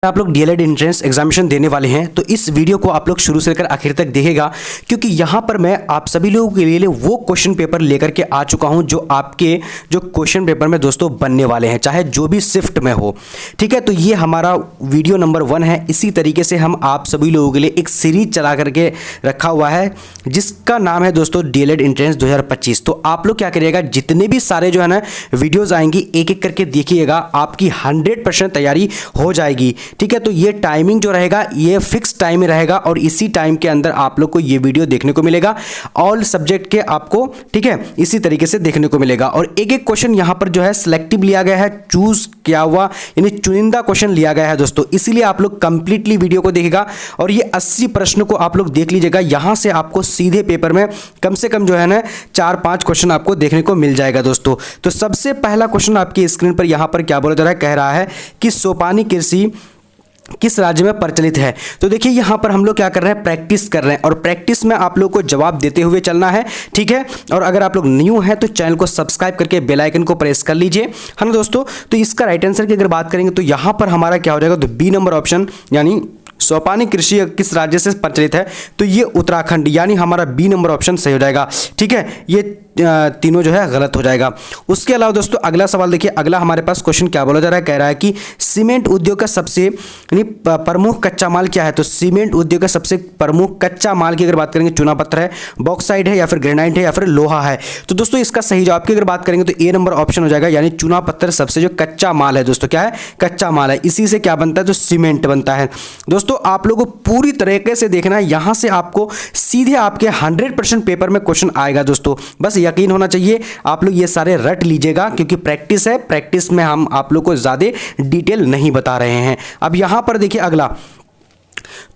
आप लोग DElEd entrance examination देने वाले हैं तो इस वीडियो को आप लोग शुरू से लेकर आखिर तक देखेगा, क्योंकि यहाँ पर मैं आप सभी लोगों के लिए वो क्वेश्चन पेपर लेकर के आ चुका हूँ जो आपके जो क्वेश्चन पेपर में दोस्तों बनने वाले हैं, चाहे जो भी शिफ्ट में हो। ठीक है, तो ये हमारा वीडियो नंबर 1 है। इसी तरीके से हम आप सभी लोगों के लिए एक सीरीज चला करके रखा हुआ है जिसका नाम है दोस्तों डीएलएड एंट्रेंस 2025। तो आप लोग क्या करिएगा, जितने भी सारे जो है ना वीडियोज़ आएंगी एक एक करके देखिएगा, आपकी 100% तैयारी हो जाएगी। ठीक है, तो ये टाइमिंग जो रहेगा ये फिक्स टाइम में रहेगा और इसी टाइम के अंदर आप लोग को ये वीडियो देखने को मिलेगा। ऑल सब्जेक्ट के आपको, ठीक है, इसी तरीके से देखने को मिलेगा। और एक एक क्वेश्चन यहां पर जो है सिलेक्टिव लिया गया है, चूज किया हुआ यानी चुनिंदा क्वेश्चन लिया गया है दोस्तों, इसीलिए आप लोग कंप्लीटली वीडियो को देखिएगा और ये 80 प्रश्न को आप लोग देख लीजिएगा। यहां से आपको सीधे पेपर में कम से कम जो है ना 4-5 क्वेश्चन आपको देखने को मिल जाएगा दोस्तों। तो सबसे पहला क्वेश्चन आपकी स्क्रीन पर यहां पर क्या बोला जा रहा है, कह रहा है कि सोपानी कृषि किस राज्य में प्रचलित है। तो देखिए यहां पर हम लोग क्या कर रहे हैं, प्रैक्टिस कर रहे हैं और प्रैक्टिस में आप लोग को जवाब देते हुए चलना है। ठीक है, और अगर आप लोग न्यू हैं तो चैनल को सब्सक्राइब करके बेल आइकन को प्रेस कर लीजिए, है ना दोस्तों। तो इसका राइट आंसर की अगर बात करेंगे तो यहां पर हमारा क्या हो जाएगा, तो बी नंबर ऑप्शन, यानी सोपानी कृषि किस राज्य से प्रचलित है, तो ये उत्तराखंड, यानी हमारा बी नंबर ऑप्शन सही हो जाएगा। ठीक है, ये तीनों जो है गलत हो जाएगा। उसके अलावा दोस्तों अगला सवाल देखिए, अगला हमारे पास क्वेश्चन क्या बोला जा रहा है, कह रहा है कि सीमेंट उद्योग का सबसे यानी प्रमुख कच्चा माल क्या है। तो सीमेंट उद्योग का सबसे प्रमुख कच्चा माल की अगर बात करेंगे चूना पत्थर है, बॉक्साइट है, या फिर ग्रेनाइट है, या फिर लोहा है। तो दोस्तों इसका सही जवाब की अगर बात करेंगे तो ए नंबर ऑप्शन हो जाएगा, यानी चूना पत्थर सबसे जो कच्चा माल है दोस्तों, क्या है, कच्चा माल है। इसी से क्या बनता है, तो सीमेंट बनता है। दोस्तों आप लोगों को पूरी तरीके से देखना है, यहां से आपको सीधे आपके 100% पेपर में क्वेश्चन आएगा दोस्तों, बस यकीन होना चाहिए। आप लोग ये सारे रट लीजिएगा क्योंकि प्रैक्टिस है, प्रैक्टिस में हम आप लोग को ज्यादा डिटेल नहीं बता रहे हैं। अब यहां पर देखिए अगला,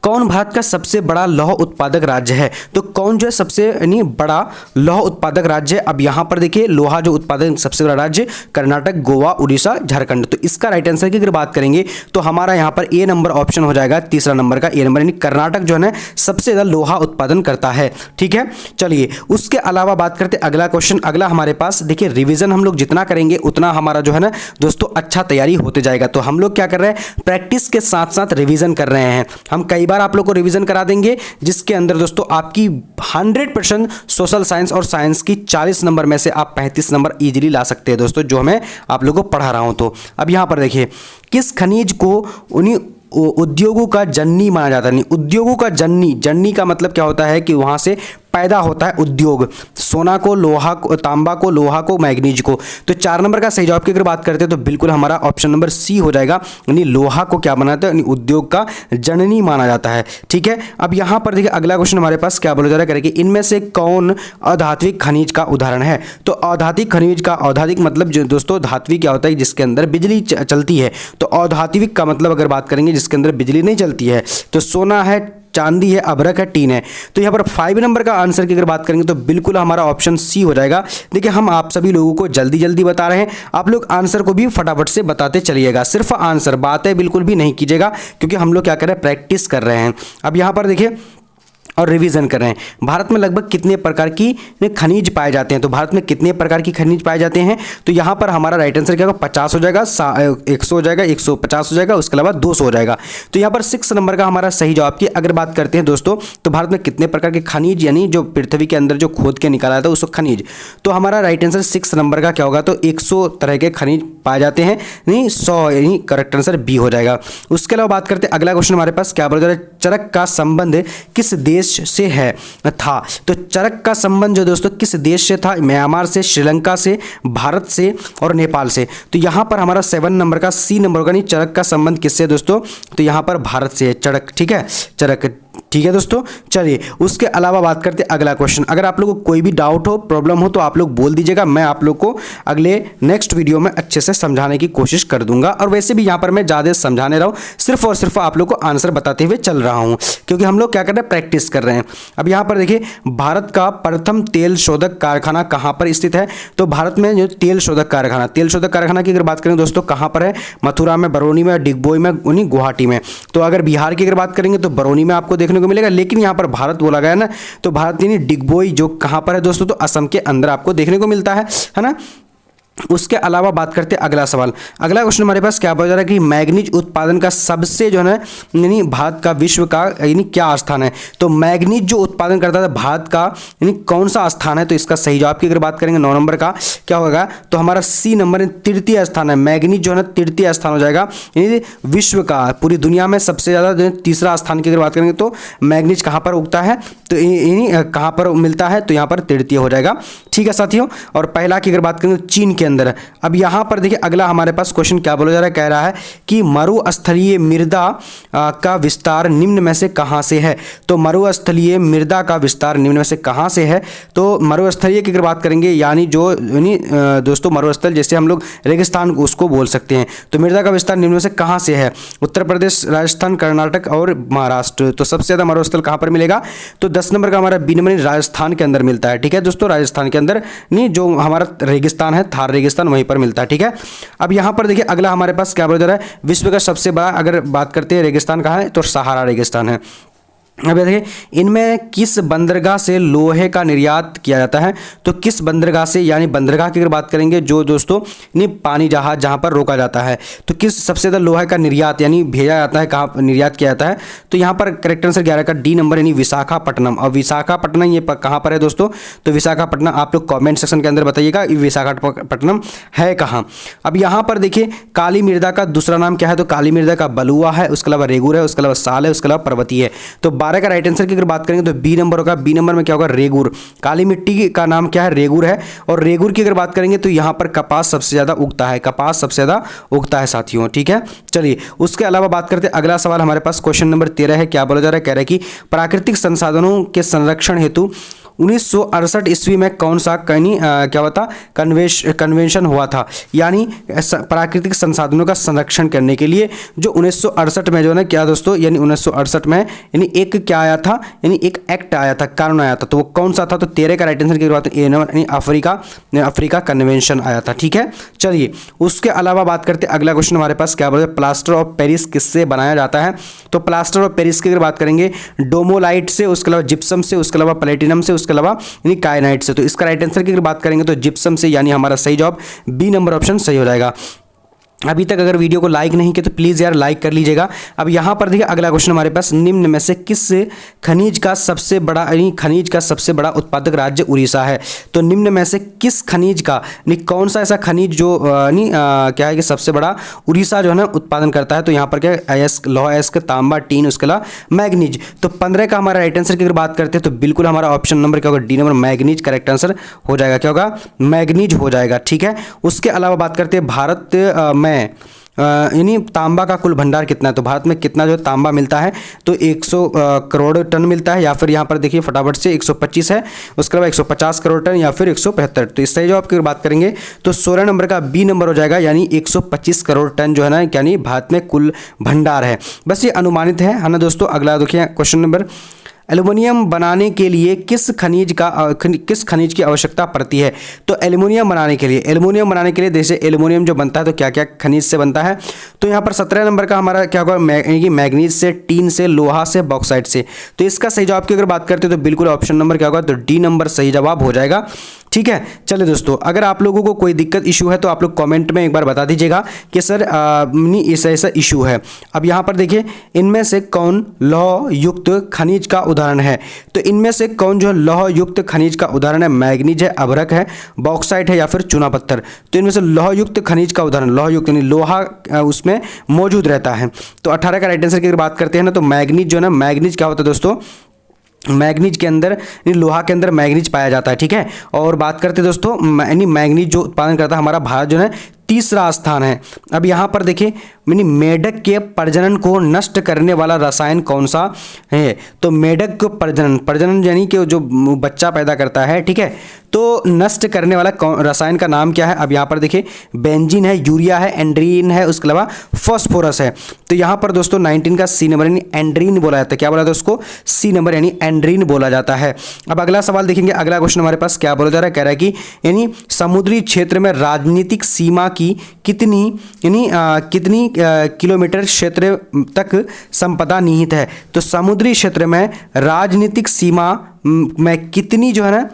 कौन भारत का सबसे बड़ा लौह उत्पादक राज्य है। तो कौन जो है सबसे यानी बड़ा लौह उत्पादक राज्य है। अब यहां पर देखिए लोहा जो उत्पादक सबसे बड़ा राज्य कर्नाटक, गोवा, उड़ीसा, झारखंड। तो इसका राइट आंसर की अगर बात करेंगे तो हमारा यहां पर ए नंबर ऑप्शन हो जाएगा, तीसरा नंबर का ए नंबर, यानी कर्नाटक जो है ना सबसे ज्यादा लोहा उत्पादन करता है। ठीक है, चलिए उसके अलावा बात करते अगला क्वेश्चन। अगला हमारे पास देखिए, रिविजन हम लोग जितना करेंगे उतना हमारा जो है ना दोस्तों अच्छा तैयारी होते जाएगा। तो हम लोग क्या कर रहे हैं, प्रैक्टिस के साथ साथ रिविजन कर रहे हैं। हम कई बार आप लोग को रिवीजन करा देंगे जिसके अंदर दोस्तों आपकी 100% सोशल साइंस और साइंस की 40 नंबर में से आप 35 नंबर इजीली ला सकते हैं दोस्तों, जो मैं आप लोगों को पढ़ा रहा हूं। तो अब यहां पर देखिए, किस खनिज को उन्हीं उद्योगों का जननी माना जाता है। नहीं, उद्योगों का जननी, जननी का मतलब क्या होता है कि वहां से पैदा होता है उद्योग, सोना को, लोहा को, तांबा को, लोहा को, मैग्नीज को। तो 4 नंबर का सही जवाब की अगर बात करते हैं तो बिल्कुल हमारा ऑप्शन नंबर सी हो जाएगा, यानी लोहा को क्या बनाता है, यानी उद्योग का जननी माना जाता है। ठीक है, अब यहां पर देखिए अगला क्वेश्चन हमारे पास क्या बोला जा रहा है कि इनमें से कौन अधात्विक खनिज का उदाहरण है। तो अधात्विक खनिज का, अधात्विक मतलब जो दोस्तों धात्विक क्या होता है, जिसके अंदर बिजली चलती है। तो अधात्विक का मतलब अगर बात करेंगे जिसके अंदर बिजली नहीं चलती है, तो सोना है, चांदी है, अभ्रक है, टीन है। तो यहाँ पर 5 नंबर का आंसर की अगर बात करेंगे तो बिल्कुल हमारा ऑप्शन सी हो जाएगा। देखिए हम आप सभी लोगों को जल्दी जल्दी बता रहे हैं, आप लोग आंसर को भी फटाफट से बताते चलिएगा, सिर्फ आंसर, बातें बिल्कुल भी नहीं कीजिएगा क्योंकि हम लोग क्या कर रहे हैं, प्रैक्टिस कर रहे हैं। अब यहाँ पर देखिए और रिवीजन कर रहे हैं, भारत में लगभग कितने प्रकार की खनिज पाए जाते हैं। तो भारत में कितने प्रकार की खनिज पाए जाते हैं, तो यहाँ पर हमारा राइट आंसर क्या होगा, 50 हो जाएगा, 100 हो जाएगा, 150 हो जाएगा, उसके अलावा 200 हो जाएगा। तो यहाँ पर 6 नंबर का हमारा सही जवाब की अगर बात करते हैं दोस्तों, तो भारत में कितने प्रकार के खनिज, यानी जो पृथ्वी के अंदर जो खोद के निकाला जाता है उसको खनिज, तो हमारा राइट आंसर 6 नंबर का क्या होगा, तो 100 तरह के खनिज पाए जाते हैं, नहीं 100, यानी करेक्ट आंसर बी हो जाएगा। उसके अलावा बात करते हैं अगला क्वेश्चन हमारे पास क्या बोला जा रहा है, चरक का संबंध किस देश से है था। तो चरक का संबंध जो दोस्तों किस देश से था, म्यांमार से, श्रीलंका से, भारत से और नेपाल से। तो यहां पर हमारा 7 नंबर का सी नंबर होगा, नहीं चरक का संबंध किससे दोस्तों, तो यहां पर भारत से है, चरक। ठीक है, चरक। ठीक है दोस्तों, चलिए उसके अलावा बात करते हैं अगला क्वेश्चन। अगर आप लोगों को कोई भी डाउट हो, प्रॉब्लम हो तो आप लोग बोल दीजिएगा, मैं आप लोग को अगले नेक्स्ट वीडियो में अच्छे से समझाने की कोशिश कर दूंगा। और वैसे भी यहाँ पर मैं ज़्यादा समझाने रहा हूँ, सिर्फ और सिर्फ आप लोग को आंसर बताते हुए चल रहा हूँ क्योंकि हम लोग क्या कर रहे हैं, प्रैक्टिस कर रहे हैं। अब यहाँ पर देखिए, भारत का प्रथम तेल शोधक कारखाना कहाँ पर स्थित है। तो भारत में जो तेल शोधक कारखाना की अगर बात करें दोस्तों कहाँ पर है, मथुरा में, बरौनी में, डिगबोई में, गुवाहाटी में। तो अगर बिहार की अगर बात करेंगे तो बरौनी में आपको देखने को मिलेगा, लेकिन यहाँ पर भारत बोला गया ना, तो भारत यानी डिगबोई जो कहाँ पर है दोस्तों, तो असम के अंदर आपको देखने को मिलता है ना। उसके अलावा बात करते हैं अगला सवाल। अगला क्वेश्चन हमारे पास क्या बोला जा रहा है कि मैग्नीज उत्पादन का सबसे जो है ना यानी भारत का विश्व का यानी क्या स्थान है। तो मैग्नीज जो उत्पादन करता है भारत का यानी कौन सा स्थान है। तो इसका सही जवाब की अगर बात करेंगे 9 नंबर का क्या होगा, तो हमारा सी नंबर तृतीय स्थान है। मैग्नीज जो है ना तृतीय स्थान हो जाएगा, यानी विश्व का पूरी दुनिया में सबसे ज़्यादा तीसरा स्थान की अगर बात करेंगे तो मैग्नीज कहाँ पर उगता है, तो यानी कहाँ पर मिलता है, तो यहाँ पर तृतीय हो जाएगा। ठीक है साथियों। और पहला की अगर बात करेंगे तो चीन के अंदर। अब यहाँ पर देखिए अगला हमारे पास क्वेश्चन क्या बोला जा रहा है, कह रहा है कि मरुस्थलीय मृदा का विस्तार निम्न में से कहाँ से है। तो मरुस्थलीय मृदा का विस्तार निम्न में से कहाँ से है। तो मरुस्थलीय की अगर बात करेंगे यानी जो यानी दोस्तों मरुस्थल जैसे हम लोग रेगिस्तान उसको बोल सकते हैं। तो मृदा का विस्तार निम्न में से कहाँ से है, उत्तर प्रदेश, राजस्थान, कर्नाटक और महाराष्ट्र। तो सबसे ज़्यादा मरुस्थल कहाँ पर मिलेगा, तो 10 नंबर का हमारा बी नंबर राजस्थान के अंदर मिलता है। ठीक है दोस्तों, राजस्थान के अंदर नहीं जो हमारा रेगिस्तान है थार रेगिस्तान वहीं पर मिलता है। ठीक है। अब यहाँ पर देखिए अगला हमारे पास क्या बोला जा रहा है, विश्व का सबसे बड़ा अगर बात करते हैं रेगिस्तान कहाँ है, तो सहारा रेगिस्तान है। अब देखिए इनमें किस बंदरगाह से लोहे का निर्यात किया जाता है। तो किस बंदरगाह से, यानी बंदरगाह की अगर बात करेंगे जो दोस्तों नहीं पानी जहाज जहाँ पर रोका जाता है, तो किस सबसे ज़्यादा लोहे का निर्यात यानी भेजा जाता है, कहाँ निर्यात किया जाता है। तो यहाँ पर करेक्ट आंसर 11 का डी नंबर यानी विशाखापट्टनम। और विशाखापट्टनम ये कहाँ पर है दोस्तों, तो विशाखापट्टनम आप लोग कॉमेंट सेक्शन के अंदर बताइएगा विशाखापट्टनम है कहाँ। अब यहाँ पर देखिए काली मृदा का दूसरा नाम क्या है, तो काली मृदा का बलुआ है, उसके अलावा रेगुर है, उसके अलावा साल है, उसके अलावा पर्वती है। तो 12 का राइट आंसर की अगर बात करेंगे तो बी नंबर होगा। बी नंबर में क्या होगा, रेगुर। काली मिट्टी का नाम क्या है, रेगुर है। और रेगुर की अगर बात करेंगे तो यहाँ पर कपास सबसे ज़्यादा उगता है, कपास सबसे ज़्यादा उगता है साथियों। ठीक है, चलिए उसके अलावा बात करते हैं अगला सवाल हमारे पास क्वेश्चन नंबर 13 है। क्या बोला जा रहा है, कह रहा है कि प्राकृतिक संसाधनों के संरक्षण हेतु 1968 ईस्वी में कौन सा क्या हुआ था, कन्वेंशन हुआ था। यानी प्राकृतिक संसाधनों का संरक्षण करने के लिए जो 1968 में जो है ना क्या दोस्तों, यानी 1968 में यानी एक क्या आया था, यानी एक एक्ट आया था, कानून आया था। तो वो कौन सा था, तो 13 का राइट आंसर की बात ए नंबर यानी अफ्रीका कन्वेंशन आया था। ठीक है, चलिए उसके अलावा बात करते हैं अगला क्वेश्चन हमारे पास क्या बोलते हैं, प्लास्टर ऑफ पेरिस किससे बनाया जाता है। तो प्लास्टर ऑफ पेरिस की अगर बात करेंगे डोमोलाइट से, उसके अलावा जिप्सम से, उसके अलावा प्लेटिनम से, उसके अलावा यानी कायनाइट से। तो इसका राइट आंसर की अगर बात करेंगे तो जिप्सम से, यानी हमारा सही जवाब बी नंबर ऑप्शन सही हो जाएगा। अभी तक अगर वीडियो को लाइक नहीं किया तो प्लीज़ यार लाइक कर लीजिएगा। अब यहाँ पर देखिए अगला क्वेश्चन हमारे पास, निम्न में से किस खनिज का सबसे बड़ा यानी खनिज का सबसे बड़ा उत्पादक राज्य उड़ीसा है। तो निम्न में से किस खनिज का यानी कौन सा ऐसा खनिज जो क्या है कि सबसे बड़ा उड़ीसा जो है ना उत्पादन करता है। तो यहाँ पर क्या अयस्क, लौह अयस्क, तांबा, टीन, उसके अलावा मैग्नीज। तो 15 का हमारा राइट आंसर की अगर बात करते हैं तो बिल्कुल हमारा ऑप्शन नंबर क्या होगा, D number manganese correct answer हो जाएगा। क्या होगा, मैग्नीज हो जाएगा। ठीक है, उसके अलावा बात करते हैं भारत में यानी तांबा का कुल भंडार कितना है। तो भारत में कितना जो है तांबा मिलता है, तो 100 करोड़ टन मिलता है, या फिर यहाँ पर देखिए फटाफट से 125 है, उसके अलावा 150 करोड़ टन या फिर 175। तो इस सही जवाब की बात करेंगे तो 16 नंबर का बी नंबर हो जाएगा, यानी 125 करोड़ टन जो है ना यानी भारत में कुल भंडार है। बस ये अनुमानित है ना दोस्तों। अगला देखिए क्वेश्चन नंबर, एल्युमिनियम बनाने के लिए किस खनिज की आवश्यकता पड़ती है। तो एल्युमिनियम बनाने के लिए जैसे एल्युमिनियम जो बनता है तो क्या क्या खनिज से बनता है। तो यहाँ पर 17 नंबर का हमारा क्या होगा, मैग्नीज से, टीन से, लोहा से, बॉक्साइट से। तो इसका सही जवाब की अगर बात करते हैं तो बिल्कुल ऑप्शन नंबर क्या होगा, तो डी नंबर सही जवाब हो जाएगा। ठीक है, चलिए दोस्तों अगर आप लोगों को कोई दिक्कत इशू है तो आप लोग कमेंट में एक बार बता दीजिएगा कि सर ऐसा ऐसा इशू है। अब यहाँ पर देखिए इनमें से कौन लौह युक्त खनिज का उदाहरण है। तो इनमें से कौन जो है लौह युक्त खनिज का उदाहरण है, मैग्नीज है, अभ्रक है, बॉक्साइट है या फिर चूना पत्थर। तो इनमें से लौह युक्त खनिज का उदाहरण, लौह युक्त यानी लोहा उसमें मौजूद रहता है। तो 18 का राइट आंसर की अगर बात करते हैं ना तो मैग्नीज जो है ना, मैग्नीज क्या होता है दोस्तों, मैग्नीज के अंदर लोहा के अंदर मैग्नीज पाया जाता है। ठीक है, और बात करते हैं दोस्तों यानी मैग्नीज जो उत्पादन करता है हमारा भारत जो है तीसरा स्थान है। अब यहाँ पर देखिए यानी मेढक के प्रजनन को नष्ट करने वाला रसायन कौन सा है। तो मेढक को प्रजनन यानी कि जो बच्चा पैदा करता है, ठीक है, तो नष्ट करने वाला रसायन का नाम क्या है। अब यहाँ पर देखिए बेंजीन है, यूरिया है, एंड्रीन है, उसके अलावा फॉस्फोरस है। तो यहाँ पर दोस्तों 19 का सी नंबर यानी एंड्रीन बोला जाता है। क्या बोला जाता है उसको, सी नंबर यानी एंड्रीन बोला जाता है। अब अगला सवाल देखेंगे, अगला क्वेश्चन हमारे पास क्या बोला जा रहा है, कह रहा है कि यानी समुद्री क्षेत्र में राजनीतिक सीमा की कितनी किलोमीटर क्षेत्र तक संपदा निहित है। तो समुद्री क्षेत्र में राजनीतिक सीमा में कितनी जो है ना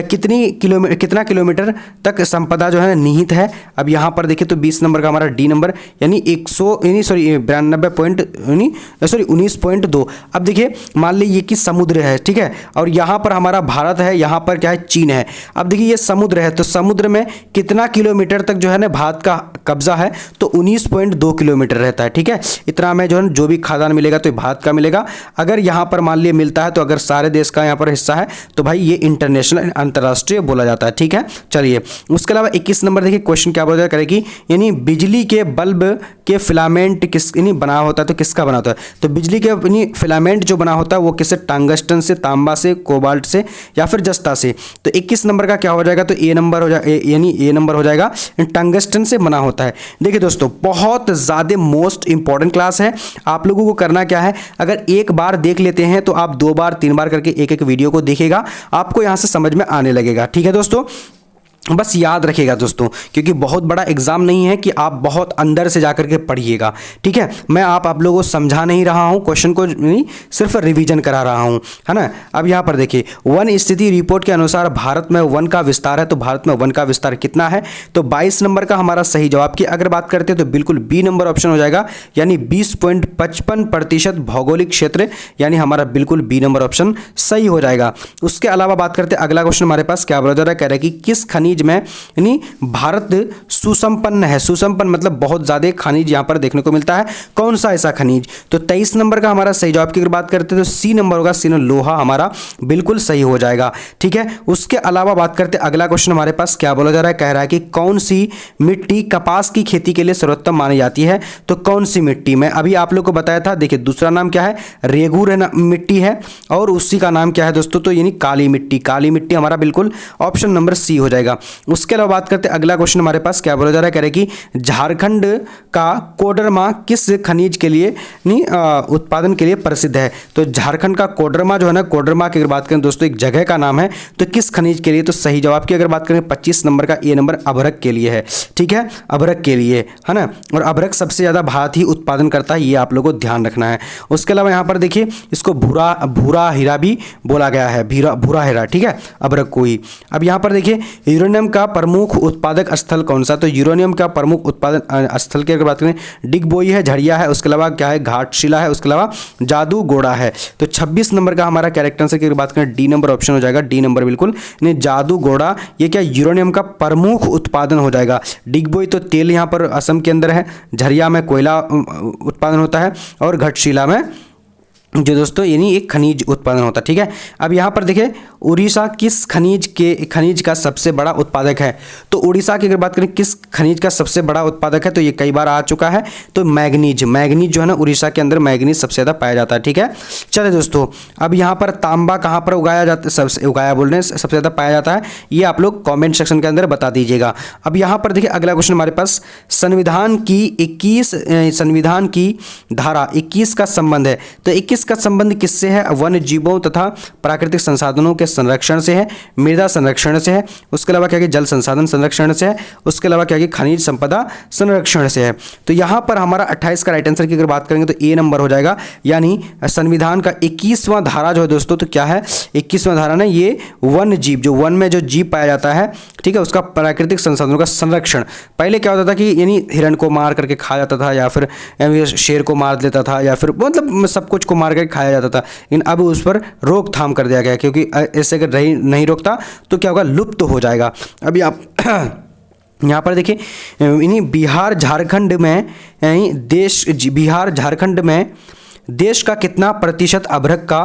कितना किलोमीटर तक संपदा जो है निहित है। अब यहाँ पर देखिए तो 20 नंबर का हमारा डी नंबर यानी 19.2। अब देखिए मान लीजिए कि समुद्र है, ठीक है, और यहाँ पर हमारा भारत है, यहाँ पर क्या है, चीन है। अब देखिए ये समुद्र है, तो समुद्र में कितना किलोमीटर तक जो है ना भारत का कब्जा है, तो 19.2 किलोमीटर रहता है, ठीक है। इतना में जो है जो भी खादान मिलेगा तो भारत का मिलेगा। अगर यहाँ पर मान लिया मिलता है तो अगर सारे देश का यहाँ पर हिस्सा है तो भाई ये इंटरनेशनल अंतर्राष्ट्रीय बोला जाता है, ठीक है। चलिए उसके अलावा 21 नंबर देखिए क्वेश्चन क्या बोला करेगी, यानी बिजली के बल्ब के फिलामेंट किस यानी बना होता है, तो किसका बना होता है, तो बिजली के यानी फिलामेंट जो बना होता है वो किससे, टंगस्टन से, तांबा से, कोबाल्ट से या फिर जस्ता से। तो 21 नंबर का क्या हो जाएगा, तो ए नंबर हो जाएगा, यानी ए नंबर हो जाएगा, टंगस्टन से बना होता है। देखिए दोस्तों बहुत ज़्यादा मोस्ट इंपॉर्टेंट क्लास है। आप लोगों को करना क्या है, अगर एक बार देख लेते हैं तो आप 2 बार 3 बार करके एक एक वीडियो को देखिएगा, आपको यहाँ से समझ में आने लगेगा, ठीक है दोस्तों। बस याद रखिएगा दोस्तों, क्योंकि बहुत बड़ा एग्जाम नहीं है कि आप बहुत अंदर से जाकर के पढ़िएगा, ठीक है। मैं आप लोगों को समझा नहीं रहा हूं, क्वेश्चन को नहीं सिर्फ रिवीजन करा रहा हूं, है ना। अब यहां पर देखिए वन स्थिति रिपोर्ट के अनुसार भारत में वन का विस्तार है, तो भारत में वन का विस्तार कितना है, तो 22 नंबर का हमारा सही जवाब की अगर बात करते हैं तो बिल्कुल बी नंबर ऑप्शन हो जाएगा, यानी 20.55% भौगोलिक क्षेत्र, यानी हमारा बिल्कुल बी नंबर ऑप्शन सही हो जाएगा। उसके अलावा बात करते हैं अगला क्वेश्चन हमारे पास क्या बोला जा रहा है, कह रहा है कि किस खनिज में यानी भारत सुसंपन्न है। सुसंपन्न मतलब बहुत ज्यादा खनिज यहां पर देखने को मिलता है, कौन सा ऐसा खनिज, तो 23 नंबर का हमारा सही जवाब की अगर बात करते हैं तो सी नंबर होगा, सी लोहा हमारा बिल्कुल सही हो जाएगा, ठीक है। उसके अलावा बात करते हैं अगला क्वेश्चन हमारे पास क्या बोला जा रहा है, कह रहा है कि कौन सी मिट्टी कपास की खेती के लिए सर्वोत्तम मानी जाती है, तो कौन सी मिट्टी, मैं अभी आप लोग को बताया था। देखिए दूसरा नाम क्या है, रेगूर मिट्टी है, और उसी का नाम क्या है दोस्तों, तो यानी काली मिट्टी। काली मिट्टी हमारा बिल्कुल ऑप्शन नंबर सी हो जाएगा। उसके अलावा बात करते हैं अगला क्वेश्चन हमारे पास क्या बोला जा रहा है, कह रहे कि झारखंड का कोडरमा किस खनिज के लिए उत्पादन के लिए प्रसिद्ध है, तो झारखंड का कोडरमा जो है ना, कोडरमा की अगर बात करें दोस्तों एक जगह का नाम है, तो किस खनिज के लिए, तो सही जवाब की अगर बात करें 25 नंबर का ए नंबर अभ्रक के लिए है, ठीक है, अभ्रक के लिए, है ना। और अभ्रक सबसे ज्यादा भारत ही उत्पादन करता है, ये आप लोगों को ध्यान रखना है। उसके अलावा यहाँ पर देखिए इसको भूरा हीरा भी बोला गया है, भूरा हीरा, ठीक है, अभ्रक को ही। अब यहाँ पर देखिए यूरेनियम का प्रमुख उत्पादक स्थल कौन सा, तो यूरेनियम का प्रमुख उत्पादन स्थल की अगर बात करें डिगबोई है, झरिया है, उसके अलावा क्या है, घाटशिला है, उसके अलावा जादूगोड़ा है। तो 26 नंबर का हमारा कैरेक्टर आंसर की अगर बात करें डी नंबर ऑप्शन हो जाएगा, डी नंबर बिल्कुल, यानी जादूगोड़ा ये क्या यूरेनियम का प्रमुख उत्पादन हो जाएगा। डिगबोई तो तेल यहाँ पर असम के अंदर है, झरिया में कोयला उत्पादन होता है, और घाटशिला में जो दोस्तों यानी एक खनिज उत्पादन होता है, ठीक है। अब यहाँ पर देखिए उड़ीसा किस खनिज का सबसे बड़ा उत्पादक है, तो उड़ीसा की अगर बात करें किस खनिज का सबसे बड़ा उत्पादक है, तो ये कई बार आ चुका है, तो मैग्नीज जो है ना, उड़ीसा के अंदर मैग्नीज सबसे ज़्यादा पाया जाता है, ठीक है। चलिए दोस्तों अब यहाँ पर तांबा कहाँ पर उगाया जाता है, सबसे ज़्यादा पाया जाता है, ये आप लोग कॉमेंट सेक्शन के अंदर बता दीजिएगा। अब यहाँ पर देखिए अगला क्वेश्चन हमारे पास संविधान की धारा 21 का संबंध है, तो 21 का संबंध किससे है, वन्य जीवों तथा प्राकृतिक संसाधनों के संरक्षण से है, मृदा संरक्षण से है, उसके अलावा क्या कि जल संसाधन संरक्षण से है, उसके अलावा क्या कि खनिज संपदा संरक्षण से है। तो यहाँ पर हमारा 28 का राइट आंसर की अगर बात करेंगे तो ए नंबर हो जाएगा, यानी संविधान का 21वां धारा जो है दोस्तों, तो क्या है 21वां धारा ना, ये वन जीव, जो वन में जो जीव पाया जाता है, ठीक है, उसका प्राकृतिक संसाधनों का संरक्षण। पहले क्या होता था कि यानी हिरण को मार करके खाया जाता था, या फिर शेर को मार देता था, या फिर मतलब सब कुछ को मार करके खाया जाता था, लेकिन अब उस पर रोकथाम कर दिया गया, क्योंकि ऐसे अगर नहीं रोकता तो क्या होगा, लुप्त हो जाएगा। अभी आप यहाँ पर देखिए इन्हीं बिहार झारखंड में देश का कितना प्रतिशत अभ्रक का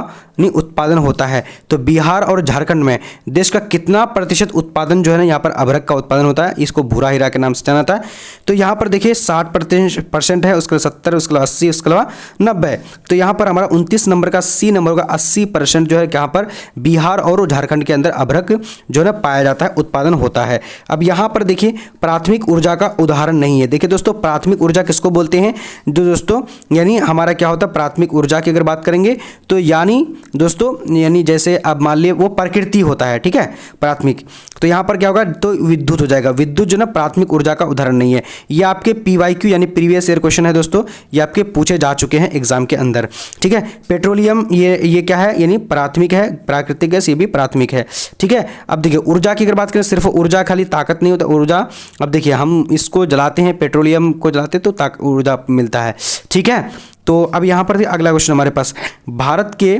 उत्पादन होता है, तो बिहार और झारखंड में देश का कितना प्रतिशत उत्पादन जो है ना, यहाँ पर अभ्रक का उत्पादन होता है, इसको भूरा हीरा के नाम से जाना जाता है। तो यहाँ पर देखिए 60% है, उसके 70, उसके अलावा 80, उसके अलावा 90, तो यहाँ पर हमारा 29 नंबर का सी नंबर होगा, 80% जो है यहाँ पर बिहार और झारखंड के अंदर अभ्रक जो है ना पाया जाता है, उत्पादन होता है। अब यहाँ पर देखिए प्राथमिक ऊर्जा का उदाहरण नहीं है। देखिए दोस्तों प्राथमिक ऊर्जा किसको बोलते हैं, जो दोस्तों यानी हमारा क्या होता है, प्राथमिक ऊर्जा की अगर बात करेंगे तो यानी दोस्तों यानी जैसे अब मान लिए वो प्रकृति होता है, ठीक है, प्राथमिक, तो यहाँ पर क्या होगा तो विद्युत हो जाएगा। विद्युत जो ना प्राथमिक ऊर्जा का उदाहरण नहीं है। ये आपके PYQ यानी प्रीवियस ईयर क्वेश्चन है दोस्तों, ये आपके पूछे जा चुके हैं एग्जाम के अंदर, ठीक है। पेट्रोलियम ये क्या है यानी प्राथमिक है, प्राकृतिक गैस ये भी प्राथमिक है, ठीक है। अब देखिए ऊर्जा की अगर बात करें, सिर्फ ऊर्जा खाली ताकत नहीं होता, ऊर्जा, अब देखिए हम इसको जलाते हैं, पेट्रोलियम को जलाते हैं तो ऊर्जा मिलता है, ठीक है। तो अब यहाँ पर अगला क्वेश्चन हमारे पास, भारत के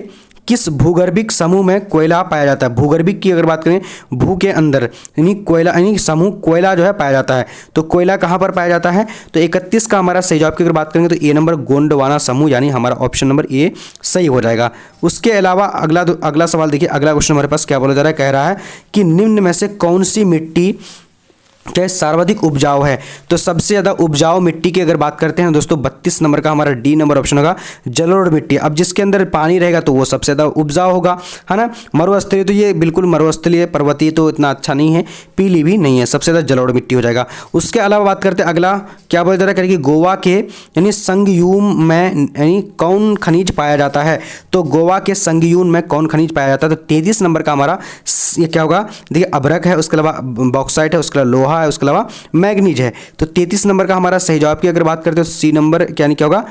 किस भूगर्भिक समूह में कोयला पाया जाता है? भूगर्भिक की अगर बात करें, भू के अंदर यानी कोयला यानी समूह कोयला जो है पाया जाता है, तो कोयला कहाँ पर पाया जाता है? तो 31 का हमारा सही जवाब की अगर बात करेंगे तो ए नंबर गोंडवाना समूह, यानी हमारा ऑप्शन नंबर ए सही हो जाएगा। उसके अलावा अगला सवाल देखिए, अगला क्वेश्चन हमारे पास क्या बोला जा रहा है, कह रहा है कि निम्न में से कौन सी मिट्टी क्या सर्वाधिक उपजाऊ है? तो सबसे ज़्यादा उपजाऊ मिट्टी की अगर बात करते हैं दोस्तों, 32 नंबर का हमारा डी नंबर ऑप्शन होगा, जलोढ़ मिट्टी। अब जिसके अंदर पानी रहेगा तो वो सबसे ज़्यादा उपजाऊ होगा, है ना। मरुस्थलीय तो ये बिल्कुल मरुस्थलीय, पर्वतीय तो इतना अच्छा नहीं है, पीली भी नहीं है, सबसे ज़्यादा जलोढ़ मिट्टी हो जाएगा। उसके अलावा बात करते हैं, अगला क्या बोला जा रहा है कि गोवा के यानी संगयूम में यानी कौन खनिज पाया जाता है? तो गोवा के संगयूम में कौन खनिज पाया जाता है? तो 33 नंबर का हमारा ये क्या होगा, देखिए अभ्रक है, उसके अलावा बॉक्साइट है, उसके अलावा लोहा है, उसके अलावा मैग्नीज है। तो 33 नंबर का हमारा सही जवाब की अगर बात करते हैं तो सी नंबर यानी क्या होगा,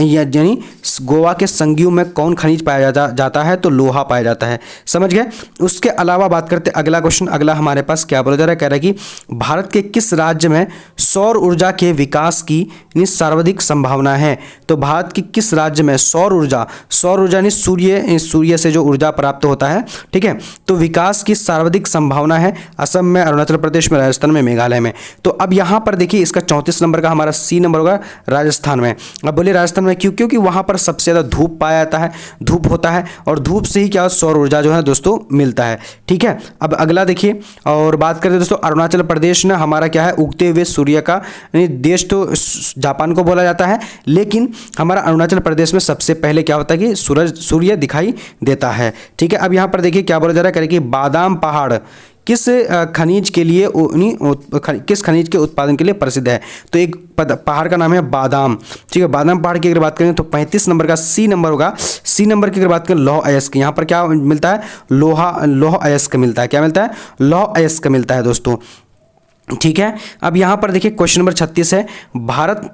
यानी गोवा के संगयूम में कौन खनिज पाया जाता है? तो लोहा पाया जाता है, समझ गए। उसके अलावा बात करते हैं अगला क्वेश्चन, अगला हमारे पास क्या बोला जा रहा है, कह रहा है कि भारत के किस राज्य में सौर ऊर्जा के विकास की सर्वाधिक संभावना है? तो भारत की किस राज्य में सौर ऊर्जा यानी सूर्य से जो ऊर्जा प्राप्त होता है, ठीक है, तो विकास की सर्वाधिक संभावना है असम में, अरुणाचल प्रदेश में, राजस्थान में, मेघालय में। तो अब यहाँ पर देखिए इसका 34 नंबर का हमारा सी नंबर होगा, राजस्थान में। अब बोलिए राजस्थान में क्यों? क्योंकि वहाँ पर सबसे ज़्यादा धूप पाया जाता है, धूप होता है, और धूप से ही क्या सौर ऊर्जा जो है दोस्तों मिलता है, ठीक है। अब अगला देखिए, और बात करें दोस्तों अरुणाचल प्रदेश ना हमारा क्या है, उगते हुए सूर्य का देश, तो जापान को बोला जाता है, लेकिन हमारा अरुणाचल प्रदेश में सबसे पहले क्या होता है कि सूर्य दिखाई देता है, ठीक है। अब यहाँ पर देखिए क्या बोला जा रहा है कि बादाम पहाड़ किस खनिज के लिए किस खनिज के उत्पादन के लिए प्रसिद्ध है? तो एक पहाड़ का नाम है बादाम, ठीक है। बादाम पहाड़ की अगर बात करें तो 35 नंबर का सी नंबर होगा। सी नंबर की अगर बात करें लौह अयस्क, यहाँ पर क्या मिलता है, लौह अयस्क मिलता है, क्या मिलता है, लौह अयस्क मिलता है दोस्तों, ठीक है। अब यहाँ पर देखिए क्वेश्चन नंबर 36 है, भारत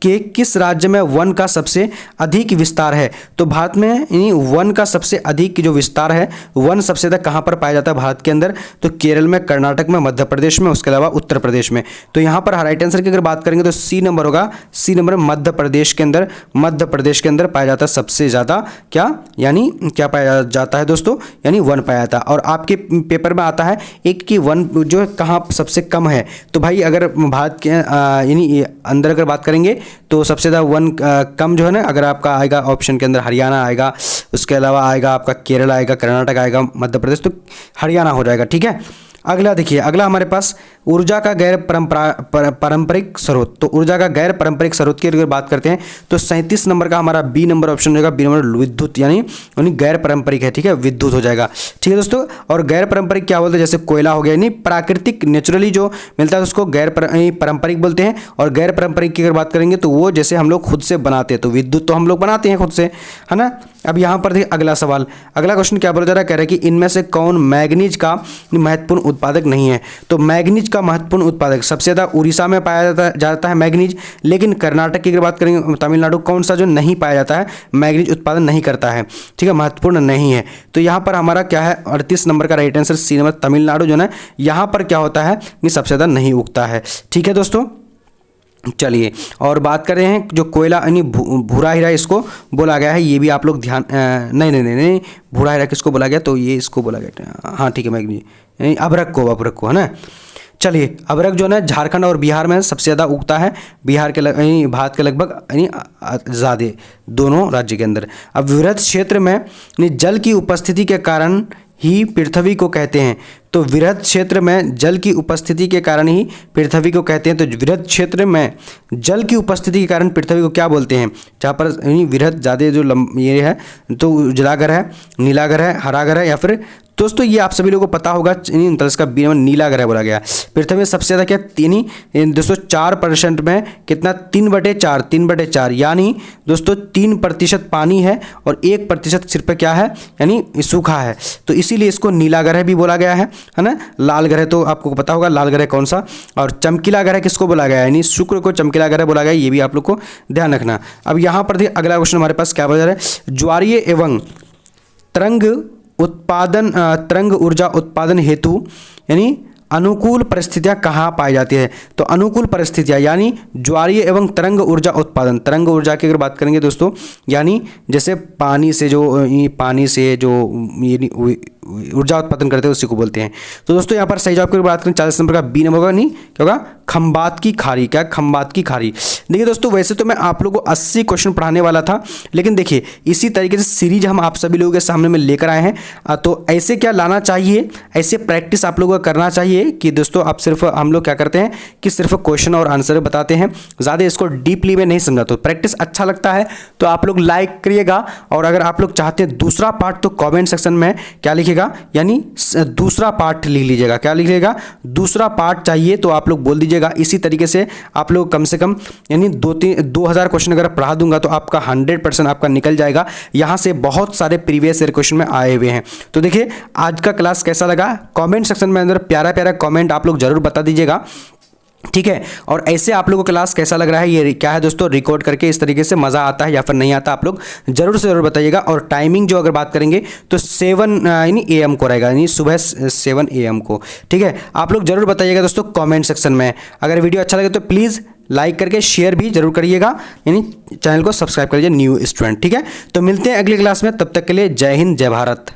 के किस राज्य में वन का सबसे अधिक विस्तार है? तो भारत में यानी वन का सबसे अधिक जो विस्तार है, वन सबसे ज़्यादा कहाँ पर पाया जाता है भारत के अंदर? तो केरल में, कर्नाटक में, मध्य प्रदेश में, उसके अलावा उत्तर प्रदेश में। तो यहाँ पर राइट आंसर की अगर बात करेंगे तो सी नंबर होगा, सी नंबर मध्य प्रदेश के अंदर, मध्य प्रदेश के अंदर पाया जाता है सबसे ज़्यादा क्या, यानी क्या पाया जाता है दोस्तों, यानी वन पाया जाता है। और आपके पेपर में आता है एक कि वन जो है कहाँ सबसे कम है, तो भाई अगर भारत के यानी अंदर अगर बात करेंगे तो सबसे ज़्यादा वन कम जो है ना, अगर आपका आएगा ऑप्शन के अंदर हरियाणा आएगा, उसके अलावा आएगा आपका केरल आएगा, कर्नाटक आएगा, मध्य प्रदेश, तो हरियाणा हो जाएगा, ठीक है। अगला देखिए, अगला हमारे पास ऊर्जा का गैर पारंपरिक स्रोत। तो ऊर्जा का गैर पारंपरिक स्रोत की अगर बात करते हैं तो 37 नंबर का हमारा बी नंबर ऑप्शन होगा, बी नंबर विद्युत, यानी गैर पारंपरिक है, ठीक है, विद्युत हो जाएगा, ठीक है दोस्तों। और गैर पारंपरिक क्या बोलते हैं, जैसे कोयला हो गया, यानी प्राकृतिक नेचुरली जो मिलता है उसको गैर पारंपरिक बोलते हैं। और गैर पारंपरिक की अगर बात करेंगे तो वो जैसे हम लोग खुद से बनाते हैं, तो विद्युत तो हम लोग बनाते हैं खुद से, है ना। अब यहाँ पर देखिए अगला सवाल, अगला क्वेश्चन क्या बोला जा रहा है, कह रहा है कि इनमें से कौन मैग्नीज का महत्वपूर्ण उत्पादक नहीं है? तो मैग्नीज का महत्वपूर्ण उत्पादक सबसे ज़्यादा उड़ीसा में पाया जाता है मैग्नीज, लेकिन कर्नाटक की अगर बात करेंगे, तमिलनाडु, कौन सा जो नहीं पाया जाता है, मैग्नीज उत्पादन नहीं करता है, ठीक है, महत्वपूर्ण नहीं है। तो यहाँ पर हमारा क्या है, 38 नंबर का right answer C number, Tamil Nadu जो है यहाँ पर क्या होता है, ये सबसे ज़्यादा नहीं उगता है, ठीक है दोस्तों। चलिए और बात कर रहे हैं जो कोयला यानी भूरा हीरा इसको बोला गया है, ये भी आप लोग ध्यान नहीं, भूरा हीरा किसको बोला गया, तो ये इसको बोला गया, हाँ ठीक है, मैग्नीज अभ्रक को, है ना। चलिए अभ्रक जो है झारखंड और बिहार में सबसे ज़्यादा उगता है, बिहार के भारत के लगभग ज़्यादा दोनों राज्य के अंदर। अब वृहद क्षेत्र में जल की उपस्थिति के कारण ही पृथ्वी को कहते हैं, तो वृहद क्षेत्र में जल की उपस्थिति के कारण ही पृथ्वी को कहते हैं। तो वृहद क्षेत्र में जल की उपस्थिति के कारण पृथ्वी को क्या बोलते हैं? जहाँ पर वृहद ज़्यादा जो ये है, तो उजला घर है, नीला घर है, हरा घर है, या फिर दोस्तों ये आप सभी लोगों को पता होगा, 39 का बी नंबर नीला ग्रह बोला गया। पृथ्वी में सबसे ज़्यादा क्या दोस्तों 4% में कितना 3/4 यानी दोस्तों 3% पानी है और 1% सिर्फ क्या है यानी सूखा है, तो इसीलिए इसको नीला ग्रह भी बोला गया है ना। लाल ग्रह तो आपको पता होगा लाल ग्रह कौन सा, और चमकीला ग्रह किसको बोला गया है यानी शुक्र को चमकीला ग्रह बोला गया, ये भी आप लोग को ध्यान रखना। अब यहाँ पर देखिए अगला क्वेश्चन हमारे पास क्या बता रहा है, ज्वारीय एवं तरंग ऊर्जा उत्पादन हेतु यानी अनुकूल परिस्थितियां कहाँ पाई जाती है। तो अनुकूल परिस्थितियां यानी ज्वारीय एवं तरंग ऊर्जा उत्पादन, तरंग ऊर्जा की अगर बात करेंगे दोस्तों यानी जैसे पानी से जो ऊर्जा उत्पादन करते हैं उसी को बोलते हैं। तो दोस्तों यहाँ पर सही जवाब की बात करें 40 नंबर का बी नंबर होगा, नहीं क्या होगा खंबात की खारी। क्या खंबात की खारी। देखिए दोस्तों वैसे तो मैं आप लोगों को 80 क्वेश्चन पढ़ाने वाला था, लेकिन देखिए इसी तरीके से सीरीज हम आप सभी लोगों के सामने में लेकर आए हैं। तो ऐसे क्या लाना चाहिए, ऐसे प्रैक्टिस आप लोगों को करना चाहिए कि दोस्तों आप सिर्फ हम लोग क्या करते हैं कि सिर्फ क्वेश्चन और आंसर बताते हैं, ज़्यादा इसको डीपली में नहीं समझा। तो प्रैक्टिस अच्छा लगता है तो आप लोग लाइक करिएगा, और अगर आप लोग चाहते हैं दूसरा पार्ट तो कॉमेंट सेक्शन में क्या लिखिएगा यानी दूसरा पार्ट लिख लीजिएगा। क्या लिख लीजिएगा दूसरा पार्ट चाहिए तो आप लोग बोल दीजिएगा। इसी तरीके से आप लोग कम से कम यानी 2000 क्वेश्चन अगर पढ़ा दूंगा तो आपका 100% आपका निकल जाएगा। यहाँ से बहुत सारे प्रीवियस ईयर क्वेश्चन में आए हुए हैं। तो देखिए आज का क्लास कैसा लगा कमेंट सेक्शन में अंदर प्यारा प्यारा कमेंट आप लोग जरूर बता दीजिएगा, ठीक है। और ऐसे आप लोगों को क्लास कैसा लग रहा है, ये क्या है दोस्तों रिकॉर्ड करके इस तरीके से मज़ा आता है या फिर नहीं आता, आप लोग जरूर से जरूर बताइएगा। और टाइमिंग जो अगर बात करेंगे तो 7 यानी AM को रहेगा, यानी सुबह 7 AM को, ठीक है। आप लोग जरूर बताइएगा दोस्तों कमेंट सेक्शन में। अगर वीडियो अच्छा लगे तो प्लीज़ लाइक करके शेयर भी जरूर करिएगा, यानी चैनल को सब्सक्राइब करिए न्यू स्टूडेंट, ठीक है। तो मिलते हैं अगली क्लास में, तब तक के लिए जय हिंद जय भारत।